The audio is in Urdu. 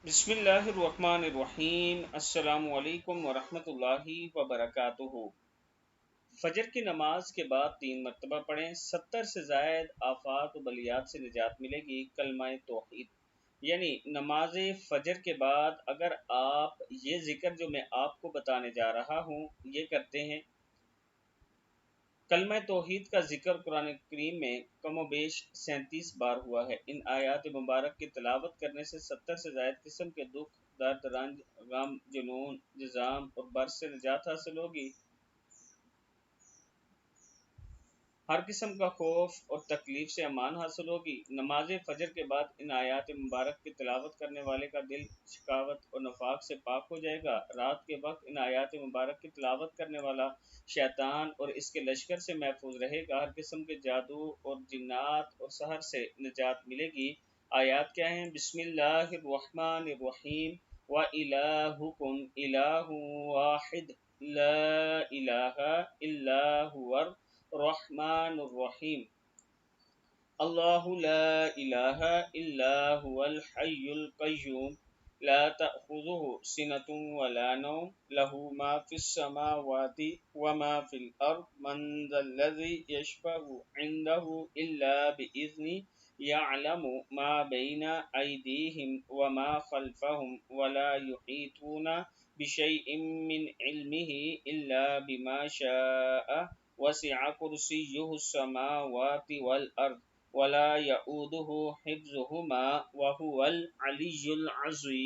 بسم اللہ الرحمن الرحیم۔ السلام علیکم ورحمۃ اللہ وبرکاتہ۔ فجر کی نماز کے بعد 3 مرتبہ پڑھیں، 70 سے زائد آفات و بلیات سے نجات ملے گی۔ کلمہ توحید یعنی نماز فجر کے بعد اگر آپ یہ ذکر جو میں آپ کو بتانے جا رہا ہوں یہ کرتے ہیں، کلمہ توحید کا ذکر قرآن کریم میں کم و بیش 37 بار ہوا ہے۔ ان آیات مبارک کی تلاوت کرنے سے 70 سے زائد قسم کے دکھ، درد، رنج، غم، جنون، جذام اور برس سے نجات حاصل ہوگی۔ ہر قسم کا خوف اور تکلیف سے امان حاصل ہوگی۔ نماز فجر کے بعد ان آیات مبارک کی تلاوت کرنے والے کا دل شقاوت اور نفاق سے پاک ہو جائے گا۔ رات کے وقت ان آیات مبارک کی تلاوت کرنے والا شیطان اور اس کے لشکر سے محفوظ رہے گا۔ ہر قسم کے جادو اور جنات اور سحر سے نجات ملے گی۔ آیات کیا ہیں؟ بسم اللہ الرحمن الرحیم۔ وَإِلَٰهُكُمْ إِلَٰهٌ وَاحِدٌ لَا إِلَٰهَ إِلَّا هُوَ الرحمن الرحیم۔ اللہ لا الہ الا هو الحی القیوم لا تأخذہ سنة ولا نوم له ما فی السماوات وما فی الارض من ذا الذی یشفع عنده الا بإذنہ یعلم ما بین ایدیہم وما خلفہم ولا یحیطون بشیء من علمہ الا بما شاء وسع کرسیہ السماوات والارض ولا يؤوده حفظهما وهو العلی العظیم۔